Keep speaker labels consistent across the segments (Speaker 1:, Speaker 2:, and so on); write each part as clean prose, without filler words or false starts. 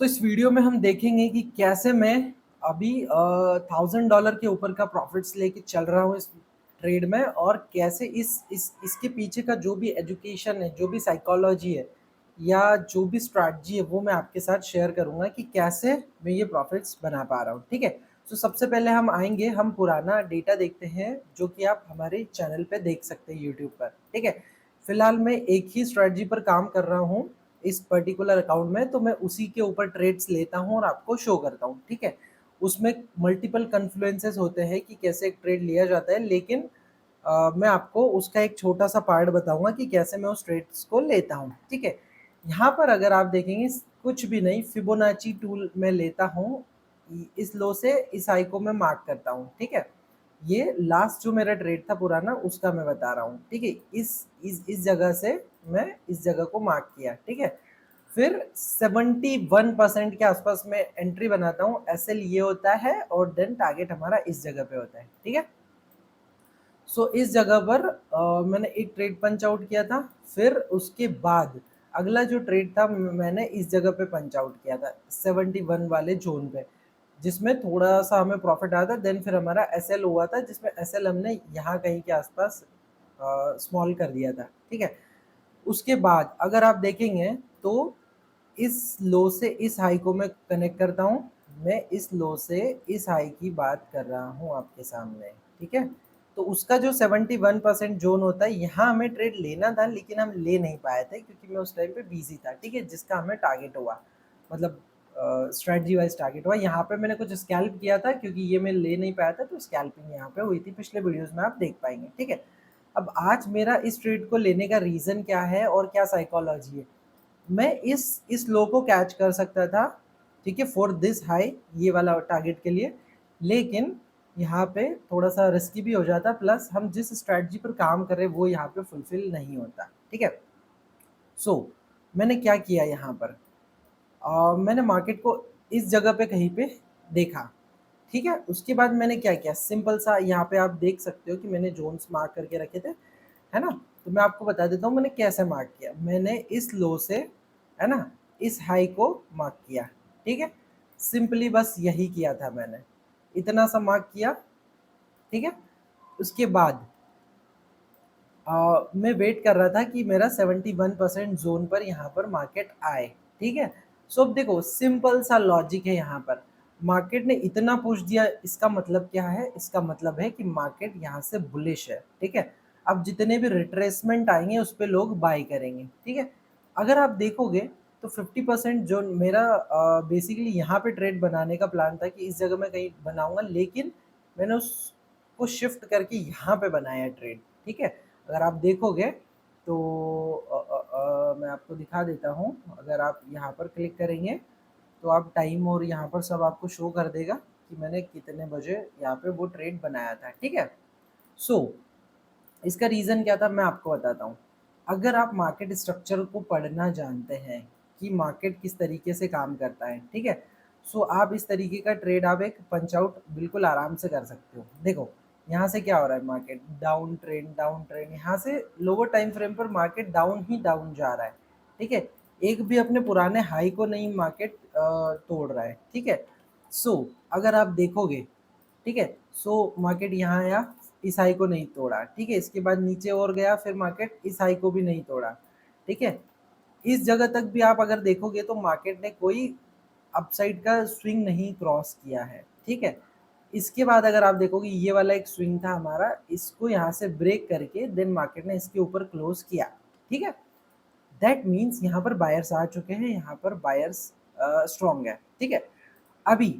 Speaker 1: तो इस वीडियो में हम देखेंगे कि कैसे मैं अभी $1000 के ऊपर का प्रॉफिट्स लेके चल रहा हूँ इस ट्रेड में, और कैसे इसके पीछे का जो भी एजुकेशन है, जो भी साइकोलॉजी है या जो भी स्ट्रैटेजी है, वो मैं आपके साथ शेयर करूँगा कि कैसे मैं ये प्रॉफिट्स बना पा रहा हूँ। ठीक है? तो सबसे पहले हम आएंगे, हम पुराना डेटा देखते हैं जो कि आप हमारे चैनल पे देख सकते हैं यूट्यूब पर। ठीक है? फिलहाल मैं एक ही स्ट्रैटेजी पर काम कर रहा हूँ इस पर्टिकुलर अकाउंट में, तो मैं उसी के ऊपर ट्रेड्स लेता हूँ और आपको शो करता हूँ। ठीक है? उसमें मल्टीपल कन्फ्लुएंसेस होते हैं कि कैसे एक ट्रेड लिया जाता है, लेकिन मैं आपको उसका एक छोटा सा पार्ट बताऊंगा कि कैसे मैं उस ट्रेड्स को लेता हूँ। ठीक है? यहाँ पर अगर आप देखेंगे, कुछ भी नहीं, फिबोनाची टूल में लेता हूँ, इस लो से इस हाई को मैं मार्क करता हूँ। ठीक है? ये लास्ट जो मेरा ट्रेड था पुराना, उसका मैं बता रहा हूँ। ठीक है? इस जगह से मैं इस जगह को मार्क किया। ठीक है? फिर 71% के आसपास में एंट्री बनाता हूँ। एसएल ये होता है और देन टारगेट हमारा इस जगह पे होता है। ठीक है? सो इस जगह पर मैंने एक ट्रेड पंच आउट किया था। फिर उसके बाद अगला जो ट्रेड था मैंने इस जगह पे पंच आउट किया था 71 वाले जोन पे, जिसमें थोड़ा सा हमें प्रॉफिट आया था। देन फिर हमारा एसएल हुआ था, जिसमें एसएल हमने यहाँ कहीं के आसपास स्मॉल कर दिया था। ठीक है? उसके बाद अगर आप देखेंगे तो इस लो से इस हाई को मैं कनेक्ट करता हूँ। मैं इस लो से इस हाई की बात कर रहा हूँ आपके सामने। ठीक है? तो उसका जो 71% जोन होता है, यहाँ हमें ट्रेड लेना था लेकिन हम ले नहीं पाए थे क्योंकि मैं उस टाइम पे बिजी था। ठीक है? जिसका हमें टारगेट हुआ, मतलब स्ट्रेटजी वाइज टारगेट हुआ। यहाँ पे मैंने कुछ स्कैल्प किया था क्योंकि ये मैं ले नहीं पाया था, तो स्कैल्पिंग यहाँ पे हुई थी। पिछले वीडियोस में आप देख पाएंगे। ठीक है? अब आज मेरा इस ट्रेड को लेने का रीज़न क्या है और क्या साइकोलॉजी है, मैं इस लो को कैच कर सकता था। ठीक है? फॉर दिस हाई, ये वाला टारगेट के लिए, लेकिन यहाँ पे थोड़ा सा रिस्की भी हो जाता, प्लस हम जिस स्ट्रैटेजी पर काम कर रहे हैं वो यहाँ पे फुलफिल नहीं होता। ठीक है? सो मैंने क्या किया यहाँ पर, मैंने मार्केट को इस जगह पे कहीं पे देखा। ठीक है? उसके बाद मैंने क्या किया, सिंपल सा यहाँ पे आप देख सकते हो कि मैंने जोन्स मार्क करके रखे थे, है ना? तो मैं आपको बता देता हूँ मैंने कैसे मार्क किया। मैंने इस लो से, है ना, इस हाई को मार्क किया। ठीक है? सिंपली बस यही किया था मैंने, इतना सा मार्क किया। ठीक है? उसके बाद मैं वेट कर रहा था कि मेरा 71% जोन पर यहाँ पर मार्केट आए। ठीक है? सो अब देखो, सिंपल सा लॉजिक है यहाँ पर। मार्केट ने इतना पुश दिया, इसका मतलब क्या है? इसका मतलब है कि मार्केट यहाँ से बुलिश है। ठीक है? अब जितने भी रिट्रेसमेंट आएंगे उस पर लोग बाई करेंगे। ठीक है? अगर आप देखोगे तो 50% जो मेरा बेसिकली यहाँ पे ट्रेड बनाने का प्लान था कि इस जगह मैं कहीं बनाऊंगा, लेकिन मैंने उसको शिफ्ट करके यहाँ पे बनाया ट्रेड। ठीक है? अगर आप देखोगे तो मैं आपको दिखा देता हूँ। अगर आप यहाँ पर क्लिक करेंगे तो आप टाइम और यहाँ पर सब आपको शो कर देगा कि मैंने कितने बजे यहाँ पे वो ट्रेड बनाया था। ठीक है? सो इसका रीज़न क्या था मैं आपको बताता हूँ। अगर आप मार्केट स्ट्रक्चर को पढ़ना जानते हैं कि मार्केट किस तरीके से काम करता है, ठीक है, सो आप इस तरीके का ट्रेड आप एक पंच आउट बिल्कुल आराम से कर सकते हो। देखो यहाँ से क्या हो रहा है, market down trend, down trend, यहाँ से लोअर टाइम फ्रेम पर मार्केट डाउन ही डाउन जा रहा है। ठीक है? एक भी अपने पुराने हाई को नहीं मार्केट तोड़ रहा है। ठीक है? सो अगर आप देखोगे, ठीक है, सो मार्केट यहाँ आया, इस हाई को नहीं तोड़ा। ठीक है? इसके बाद नीचे और गया, फिर मार्केट इस हाई को भी नहीं तोड़ा। ठीक है? इस जगह तक भी आप अगर देखोगे तो मार्केट ने कोई अपसाइड का स्विंग नहीं क्रॉस किया है। ठीक है? इसके बाद अगर आप देखोगे, ये वाला एक स्विंग था हमारा, इसको यहाँ से ब्रेक करके देन मार्केट ने इसके ऊपर क्लोज किया। ठीक है? दैट मीन्स यहाँ पर बायर्स आ चुके हैं, यहाँ पर बायर्स स्ट्रॉन्ग है। ठीक है? अभी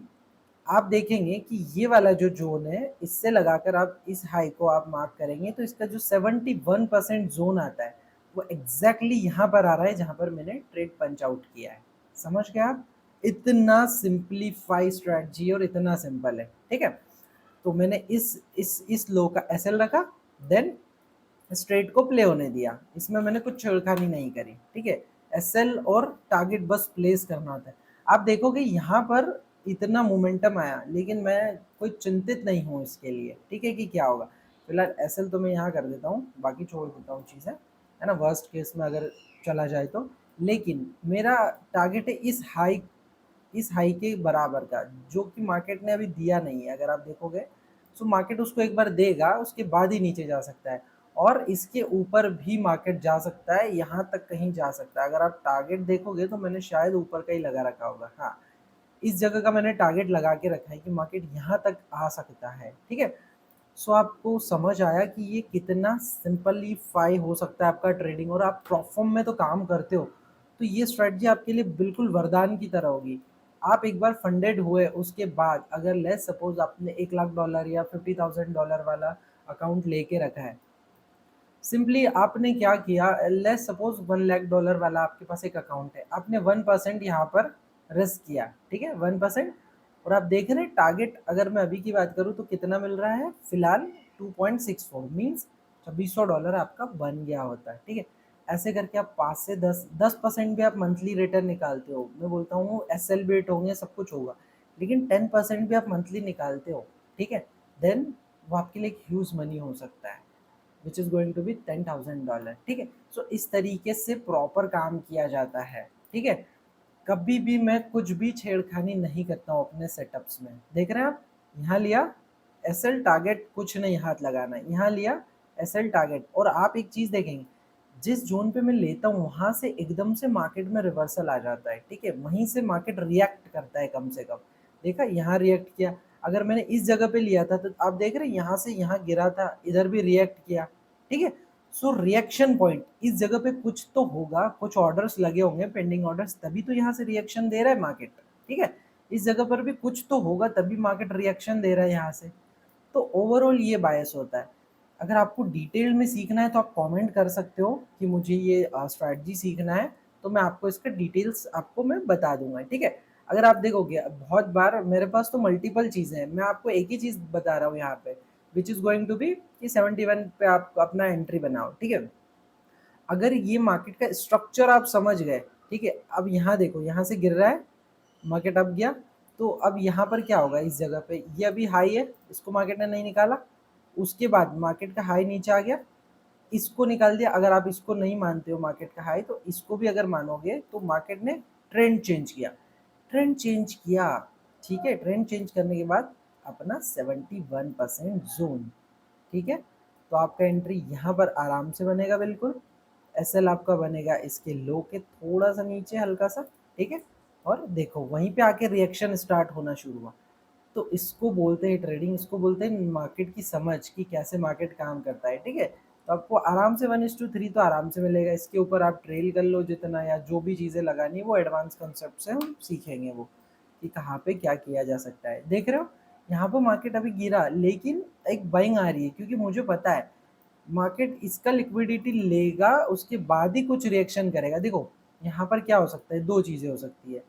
Speaker 1: आप देखेंगे कि ये वाला जो जोन है, इससे लगाकर आप इस हाई को आप मार्क करेंगे तो इसका जो 71% जोन आता है वो एग्जैक्टली यहाँ पर आ रहा है जहाँ पर मैंने ट्रेड पंच आउट किया है। समझ गए आप? इतना सिंप्लीफाई स्ट्रेटजी और इतना सिंपल है। ठीक है? तो मैंने इस लो का एसएल रखा, देन स्ट्रेट को प्ले होने दिया, इसमें मैंने कुछ छेड़खानी नहीं करी। ठीक है? एसएल और टारगेट बस प्लेस करना होता है। आप देखोगे यहाँ पर इतना मोमेंटम आया, लेकिन मैं कोई चिंतित नहीं हूँ इसके लिए। ठीक है? कि क्या होगा। फिलहाल एसएल तो मैं यहाँ कर देता हूँ, बाकी छोड़ देता हूँ चीज़ें, है ना, वर्स्ट केस में अगर चला जाए तो। लेकिन मेरा टारगेट है इस हाई इस हाई के बराबर का, जो कि मार्केट ने अभी दिया नहीं है। अगर आप देखोगे तो मार्केट उसको एक बार देगा, उसके बाद ही नीचे जा सकता है, और इसके ऊपर भी मार्केट जा सकता है, यहाँ तक कहीं जा सकता है। अगर आप टारगेट देखोगे तो मैंने शायद ऊपर का ही लगा रखा होगा, हाँ इस जगह का मैंने टारगेट लगा के रखा है कि मार्केट यहाँ तक आ सकता है, ठीक है। सो आपको समझ आया कि ये कितना सिंपलीफाई हो सकता है आपका ट्रेडिंग, और आप प्रॉप फॉर्म में तो काम करते हो, तो ये स्ट्रेटजी आपके लिए बिल्कुल वरदान की तरह होगी। आप एक बार फंडेड हुए उसके बाद, अगर लेट्स सपोज आपने $1,00,000 या $50,000 वाला अकाउंट लेके रखा है, सिंपली आपने क्या किया, लेट्स सपोज $1,00,000 वाला आपके पास एक अकाउंट है, आपने 1% यहाँ पर रिस्क किया, ठीक है 1%। और आप देख रहे हैं टारगेट, अगर मैं अभी की बात करूँ तो कितना मिल रहा है फिलहाल, 2.64 मीन्स $2600 आपका बन गया होता है, ठीक है। ऐसे करके आप 5 से 10% भी आप मंथली रिटर्न निकालते हो, मैं बोलता हूँ एस एल बेट होंगे सब कुछ होगा, लेकिन 10% भी आप मंथली निकालते हो, ठीक है, देन वो आपके लिए एक ह्यूज मनी हो सकता है, which is going to be $10,000, ठीक है। सो इस तरीके से प्रॉपर काम किया जाता है, ठीक है। कभी भी मैं कुछ भी छेड़खानी नहीं करता हूँ अपने सेटअप्स में, देख रहे हैं आप, यहाँ लिया एस एल टारगेट, कुछ नहीं हाथ लगाना है, यहाँ लिया एस एल टारगेट। और आप एक चीज़ देखेंगे, जिस जोन पे मैं लेता हूँ वहाँ से एकदम से मार्केट में रिवर्सल आ जाता है, ठीक है, वहीं से मार्केट रिएक्ट करता है कम से कम। देखा यहाँ रिएक्ट किया, अगर मैंने इस जगह पे लिया था तो आप देख रहे हैं यहाँ से यहाँ गिरा था, इधर भी रिएक्ट किया, ठीक है। सो रिएक्शन पॉइंट इस जगह पे कुछ तो होगा, कुछ ऑर्डर्स लगे होंगे पेंडिंग ऑर्डर्स, तभी तो यहाँ से रिएक्शन दे रहा है मार्केट, ठीक है। इस जगह पर भी कुछ तो होगा तभी मार्केट रिएक्शन दे रहा है यहाँ से। तो ओवरऑल ये बायस होता है। अगर आपको डिटेल में सीखना है तो आप कमेंट कर सकते हो कि मुझे ये स्ट्रैटेजी सीखना है, तो मैं आपको इसका डिटेल्स आपको मैं बता दूंगा, ठीक है। अगर आप देखोगे बहुत बार मेरे पास तो मल्टीपल चीज़ें हैं, मैं आपको एक ही चीज़ बता रहा हूँ यहाँ पे, which is going to be कि 71 पे आप अपना एंट्री बनाओ, ठीक है। अगर ये मार्केट का स्ट्रक्चर आप समझ गए, ठीक है, अब यहाँ देखो यहाँ से गिर रहा है, मार्केट अप गया, तो अब यहाँ पर क्या होगा, इस जगह पे ये अभी हाई है, इसको मार्केट ने नहीं निकाला, उसके बाद मार्केट का हाई नीचे आ गया, इसको निकाल दिया। अगर आप इसको नहीं मानते हो मार्केट का हाई, तो इसको भी अगर मानोगे तो मार्केट ने ट्रेंड चेंज किया, ट्रेंड चेंज किया, ठीक है, ट्रेंड चेंज करने के बाद अपना 71% जोन, ठीक है। तो आपका एंट्री यहाँ पर आराम से बनेगा बिल्कुल, एस एल आपका बनेगा इसके लो के थोड़ा सा नीचे हल्का सा, ठीक है। और देखो वहीं पे आके रिएक्शन स्टार्ट होना शुरू हुआ, तो इसको बोलते हैं ट्रेडिंग, इसको बोलते हैं मार्केट की समझ कि कैसे मार्केट काम करता है, ठीक है। तो आपको आराम से 1:3 तो आराम से मिलेगा, इसके ऊपर आप ट्रेल कर लो जितना, या जो भी चीज़ें लगानी है वो एडवांस कंसेप्ट से हम सीखेंगे, वो कि कहाँ पे क्या किया जा सकता है। देख रहे हो यहाँ पर मार्केट अभी गिरा, लेकिन एक बाइंग आ रही है, क्योंकि मुझे पता है मार्केट इसका लिक्विडिटी लेगा, उसके बाद ही कुछ रिएक्शन करेगा। देखो यहाँ पर क्या हो सकता है, दो चीज़ें हो सकती है।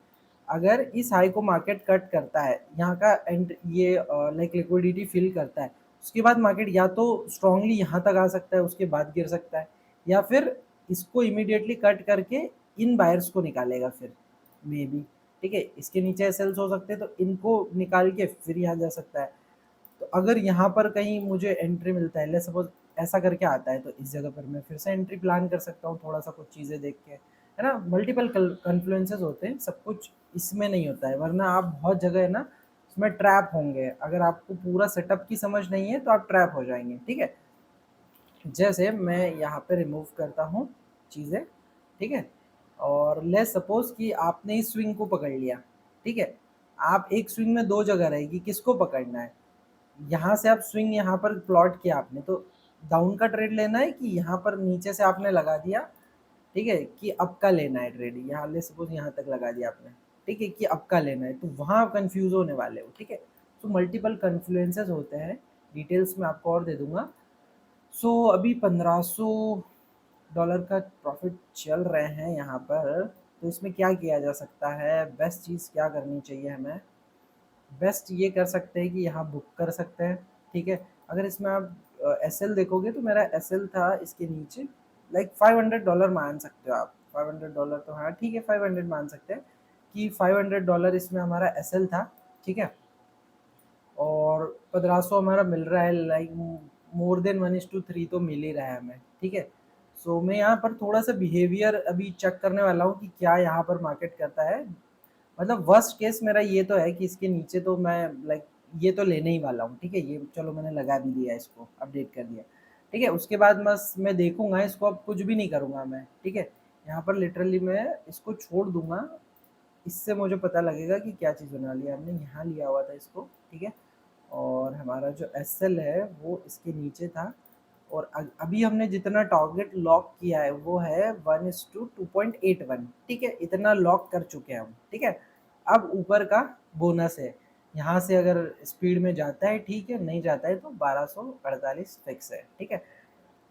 Speaker 1: अगर इस हाई को मार्केट कट करता है, यहाँ का एंड ये लाइक लिक्विडिटी फिल करता है, उसके बाद मार्केट या तो स्ट्रांगली यहाँ तक आ सकता है, उसके बाद गिर सकता है, या फिर इसको इमीडिएटली कट करके इन बायर्स को निकालेगा फिर, मे बी, ठीक है। इसके नीचे सेल्स हो सकते हैं, तो इनको निकाल के फिर यहाँ जा सकता है। तो अगर यहाँ पर कहीं मुझे एंट्री मिलता है, लेट्स सपोज ऐसा करके आता है, तो इस जगह पर मैं फिर से एंट्री प्लान कर सकता हूँ, थोड़ा सा कुछ चीज़ें देख के, है ना। मल्टीपल कन्फ्लुएंसेस होते हैं, सब कुछ इसमें नहीं होता है, वरना आप बहुत जगह है ना उसमें ट्रैप होंगे। अगर आपको पूरा सेटअप की समझ नहीं है तो आप ट्रैप हो जाएंगे, ठीक है। जैसे मैं यहाँ पे रिमूव करता हूँ चीज़ें, ठीक है। और लेट्स सपोज कि आपने इस स्विंग को पकड़ लिया, ठीक है। आप एक स्विंग में दो जगह रहेगी, किसको पकड़ना है, यहाँ से आप स्विंग यहाँ पर प्लॉट किया आपने, तो डाउन का ट्रेड लेना है कि यहाँ पर नीचे से आपने लगा दिया, ठीक है, कि अप का लेना है ट्रेड, यहाँ ले सपोज यहाँ तक लगा दिया आपने, ठीक है, कि अप का लेना है, तो वहाँ आप कंफ्यूज होने वाले हो, ठीक है। तो मल्टीपल कन्फ्लुएंसेस होते हैं, डिटेल्स में आपको और दे दूंगा। सो अभी $1500 का प्रॉफिट चल रहे हैं यहाँ पर, तो इसमें क्या किया जा सकता है, बेस्ट चीज़ क्या करनी चाहिए हमें, बेस्ट ये कर सकते हैं कि यहाँ बुक कर सकते हैं, ठीक है। अगर इसमें आप एस एल देखोगे तो मेरा एस एल था इसके नीचे, लाइक $500 मान सकते हो आप, $500 तो हाँ ठीक है, 500 मान सकते हैं कि $500 इसमें हमारा एस एल था, ठीक है। और 1500 हमारा मिल रहा है, लाइक मोर देन 1:3 तो मिल ही रहा है हमें, ठीक है। मैं यहाँ पर थोड़ा सा बिहेवियर अभी चेक करने वाला हूँ कि क्या यहाँ पर मार्केट करता है। मतलब वर्स्ट केस मेरा ये तो है कि इसके नीचे तो मैं लाइक ये तो लेने ही वाला हूँ, ठीक है? ये चलो मैंने लगा भी दिया इसको, अपडेट कर दिया, ठीक है? उसके बाद बस मैं देखूँगा इसको, अब कुछ भी नहीं करूँगा मैं, ठीक है? यहाँ पर लिटरली मैं इसको छोड़ दूँगा, इससे मुझे पता लगेगा कि क्या चीज़ होने वाली है। हमने यहाँ लिया हुआ था इसको, ठीक है? और हमारा जो एसएल है वो इसके नीचे था, और अभी हमने जितना टारगेट लॉक किया है वो है 1:2.81, ठीक है? इतना लॉक कर चुके हैं हम, ठीक है? अब ऊपर का बोनस है, यहाँ से अगर स्पीड में जाता है ठीक है, नहीं जाता है तो 1248 फिक्स है, ठीक है?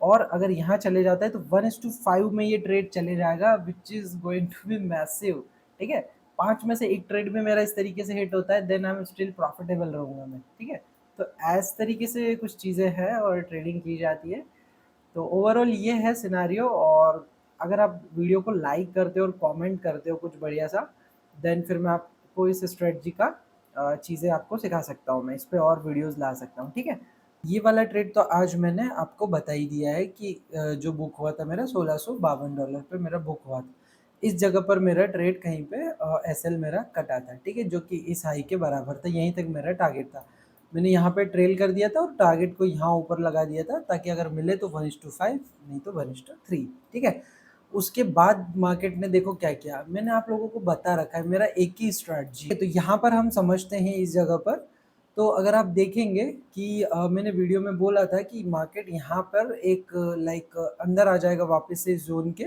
Speaker 1: और अगर यहाँ चले जाता है तो 1:5 में ये ट्रेड चले जाएगा, which is going to be massive, ठीक है? 5 में से एक ट्रेड में मेरा इस तरीके से हिट होता है, then I am still profitable रहूँगा मैं, ठीक है? तो ऐस तरीके से कुछ चीज़ें हैं और ट्रेडिंग की जाती है। तो ओवरऑल ये है सिनेरियो, और अगर आप वीडियो को लाइक करते हो और कमेंट करते हो कुछ बढ़िया सा, देन फिर मैं आपको इस स्ट्रेटजी का चीज़ें आपको सिखा सकता हूँ, मैं इस पे और वीडियोस ला सकता हूँ, ठीक है? ये वाला ट्रेड तो आज मैंने आपको बता ही दिया है कि जो बुक हुआ था मेरा $1652 पे मेरा बुक हुआ था। इस जगह पर मेरा ट्रेड कहीं पे एसएल मेरा कटा था, ठीक है? जो कि इस हाई के बराबर था, यहीं तक मेरा टारगेट था। मैंने यहाँ पे ट्रेल कर दिया था और टारगेट को यहाँ ऊपर लगा दिया था, ताकि अगर मिले तो 1:5, नहीं तो 1:3, ठीक है? उसके बाद मार्केट ने देखो क्या किया, मैंने आप लोगों को बता रखा है, मेरा एक ही स्ट्रैटेजी है। तो यहाँ पर हम समझते हैं इस जगह पर, तो अगर आप देखेंगे कि मैंने वीडियो में बोला था कि मार्केट यहाँ पर एक लाइक अंदर आ जाएगा वापस से इस ज़ोन के,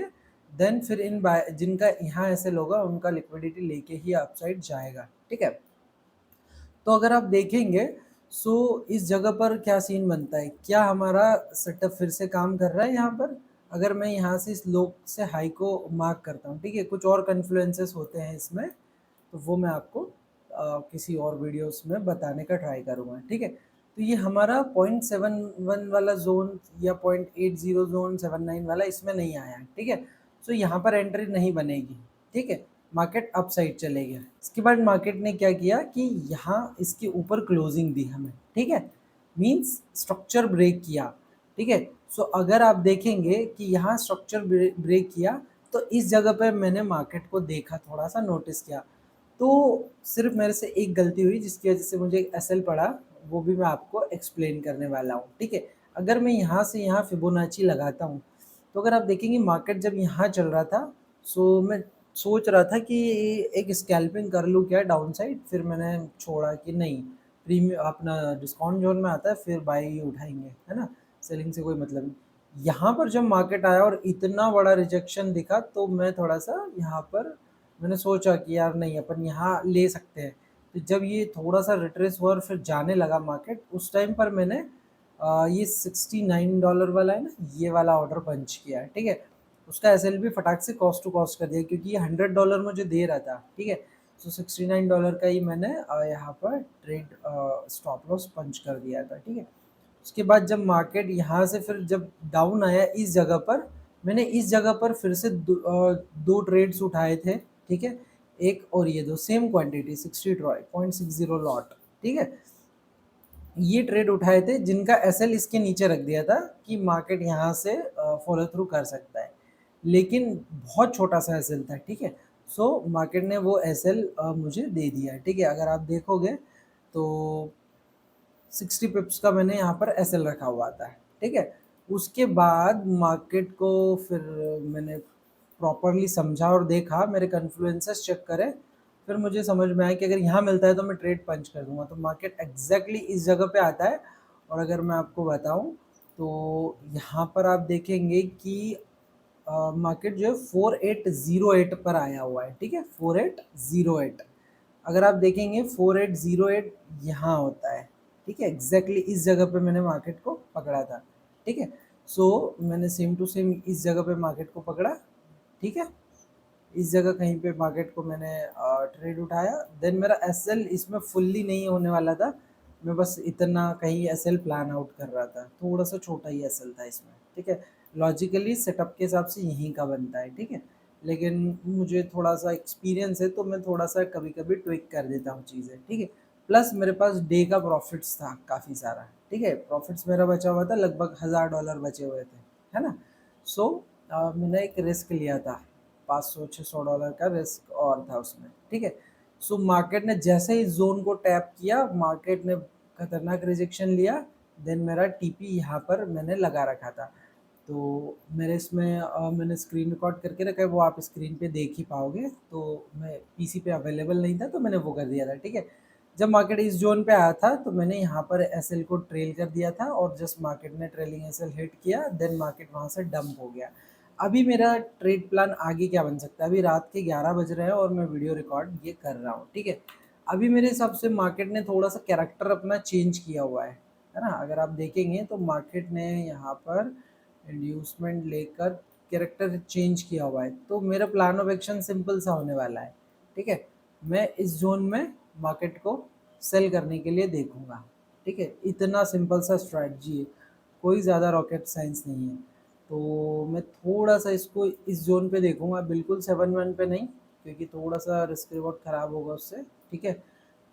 Speaker 1: देन फिर इन जिनका यहाँ ऐसे होगा उनका लिक्विडिटी लेके ही अपसाइड जाएगा, ठीक है? तो अगर आप देखेंगे, सो इस जगह पर क्या सीन बनता है, क्या हमारा सेटअप फिर से काम कर रहा है यहाँ पर? अगर मैं यहाँ से इस लो से हाई को मार्क करता हूँ, ठीक है? कुछ और कन्फ्लुएंसेस होते हैं इसमें, तो वो मैं आपको किसी और वीडियोस में बताने का ट्राई करूँगा, ठीक है? तो ये हमारा 0.71 वाला ज़ोन या 0.80 ज़ोन 79 वाला इसमें नहीं आया है, ठीक है? सो यहाँ पर एंट्री नहीं बनेगी, ठीक है? मार्केट अप साइड चले गया। इसके बाद मार्केट ने क्या किया कि यहाँ इसके ऊपर क्लोजिंग दी हमें, ठीक है? मीन्स स्ट्रक्चर ब्रेक किया, ठीक है? सो अगर आप देखेंगे कि यहाँ स्ट्रक्चर ब्रेक किया, तो इस जगह पे मैंने मार्केट को देखा, थोड़ा सा नोटिस किया, तो सिर्फ मेरे से एक गलती हुई जिसकी वजह से मुझे एसएल पड़ा, वो भी मैं आपको एक्सप्लेन करने वाला हूँ, ठीक है? अगर मैं यहाँ से यहाँ फिबोनाची लगाता हूँ, तो अगर आप देखेंगे मार्केट जब यहाँ चल रहा था, सो मैं सोच रहा था कि एक स्कैल्पिंग कर लूँ क्या डाउन साइड, फिर मैंने छोड़ा कि नहीं, प्रीमियम अपना डिस्काउंट जोन में आता है फिर बाई ही उठाएंगे, है ना? सेलिंग से कोई मतलब नहीं। यहाँ पर जब मार्केट आया और इतना बड़ा रिजेक्शन दिखा, तो मैं थोड़ा सा यहाँ पर मैंने सोचा कि यार नहीं, अपन यहाँ ले सकते हैं। तो जब ये थोड़ा सा रिट्रेस हुआ और फिर जाने लगा मार्केट, उस टाइम पर मैंने ये $69 वाला है ना, ये वाला ऑर्डर पंच किया है, ठीक है? उसका एसएल भी फटाक से कॉस्ट टू कॉस्ट कर दिया, क्योंकि ये $100 मुझे दे रहा था, ठीक है? सो $69 का ही मैंने यहाँ पर ट्रेड स्टॉप लॉस पंच कर दिया था, ठीक है? उसके बाद जब मार्केट यहाँ से फिर जब डाउन आया इस जगह पर, मैंने इस जगह पर फिर से दो ट्रेड्स उठाए थे, ठीक है? एक और ये दो सेम क्वांटिटी 60.60 लॉट, ठीक है? ये ट्रेड उठाए थे जिनका एसएल इसके नीचे रख दिया था कि मार्केट यहाँ से फॉलो थ्रू कर सकता है, लेकिन बहुत छोटा सा एसएल था, ठीक है? सो मार्केट ने वो एसएल मुझे दे दिया, ठीक है? अगर आप देखोगे तो 60 पिप्स का मैंने यहाँ पर एसएल रखा हुआ था, ठीक है? उसके बाद मार्केट को फिर मैंने प्रॉपरली समझा और देखा, मेरे कन्फ्लुएंसेस चेक करे, फिर मुझे समझ में आया कि अगर यहाँ मिलता है तो मैं ट्रेड पंच कर दूंगा। तो मार्केट एग्जैक्टली इस जगह पे आता है, और अगर मैं आपको बताऊं तो यहाँ पर आप देखेंगे कि मार्केट जो है 4808 पर आया हुआ है, ठीक है? 4808, अगर आप देखेंगे 4808 यहाँ होता है, ठीक है? एग्जैक्टली इस जगह पे मैंने मार्केट को पकड़ा था, ठीक है? सो मैंने सेम टू सेम इस जगह पे मार्केट को पकड़ा, ठीक है? इस जगह कहीं पे मार्केट को मैंने ट्रेड उठाया, देन मेरा एसएल इसमें फुल्ली नहीं होने वाला था, मैं बस इतना कहीं एसएल प्लान आउट कर रहा था, थोड़ा सा छोटा ही एसएल था इसमें, ठीक है? लॉजिकली सेटअप के हिसाब से यहीं का बनता है, ठीक है? लेकिन मुझे थोड़ा सा एक्सपीरियंस है, तो मैं थोड़ा सा कभी कभी ट्विक कर देता हूँ चीज़ें, ठीक है? प्लस मेरे पास डे का प्रॉफिट्स था काफ़ी सारा, ठीक है? प्रॉफिट्स मेरा बचा हुआ था, लगभग $1000 बचे हुए थे, है ना? सो मैंने एक रिस्क लिया था, $500-600 का रिस्क और था उसमें, ठीक है? सो मार्केट ने जैसे ही ज़ोन को टैप किया, मार्केट ने खतरनाक रिजेक्शन लिया, देन मेरा टीपी यहाँ पर मैंने लगा रखा था। तो मेरे इसमें मैंने स्क्रीन रिकॉर्ड करके रखा है, वो आप स्क्रीन पे देख ही पाओगे। तो मैं पीसी पे अवेलेबल नहीं था तो मैंने वो कर दिया था, ठीक है। जब मार्केट इस जोन पे आया था तो मैंने यहाँ पर एसएल को ट्रेल कर दिया था और जस्ट मार्केट ने ट्रेलिंग एसएल हिट किया, देन मार्केट वहाँ से डंप हो गया। अभी मेरा ट्रेड प्लान आगे क्या बन सकता है? अभी रात के 11 बज रहे हैं और मैं वीडियो रिकॉर्ड ये कर रहा हूँ, ठीक है। अभी मेरे हिसाब से मार्केट ने थोड़ा सा कैरेक्टर अपना चेंज किया हुआ है ना। अगर आप देखेंगे तो मार्केट ने यहाँ पर इंड्यूसमेंट लेकर कैरेक्टर चेंज किया हुआ है। तो मेरा प्लान ऑफ एक्शन सिंपल सा होने वाला है, ठीक है। मैं इस जोन में मार्केट को सेल करने के लिए देखूंगा, ठीक है। इतना सिंपल सा स्ट्रैटेजी है, कोई ज़्यादा रॉकेट साइंस नहीं है। तो मैं थोड़ा सा इसको इस जोन पे देखूंगा, बिल्कुल 7-1 पे नहीं, क्योंकि थोड़ा सा रिस्क रिवॉर्ड ख़राब होगा उससे, ठीक है।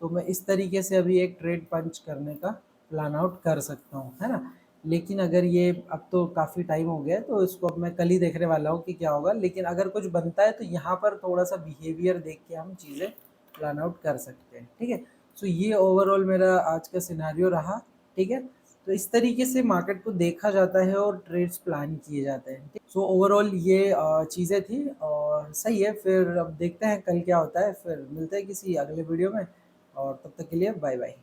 Speaker 1: तो मैं इस तरीके से अभी एक ट्रेड पंच करने का प्लान आउट कर सकता हूँ, है ना। लेकिन अगर ये अब तो काफ़ी टाइम हो गया है तो इसको अब मैं कल ही देखने वाला हूँ कि क्या होगा। लेकिन अगर कुछ बनता है तो यहाँ पर थोड़ा सा बिहेवियर देख के हम चीज़ें प्लान आउट कर सकते हैं, ठीक है। सो ये ओवरऑल मेरा आज का सिनेरियो रहा, ठीक है। तो इस तरीके से मार्केट को देखा जाता है और ट्रेड्स प्लान किए जाते हैं। सो ओवरऑल ये चीज़ें थी और सही है। फिर अब देखते हैं कल क्या होता है, फिर मिलते हैं किसी अगले वीडियो में और तब तक के लिए बाय बाय।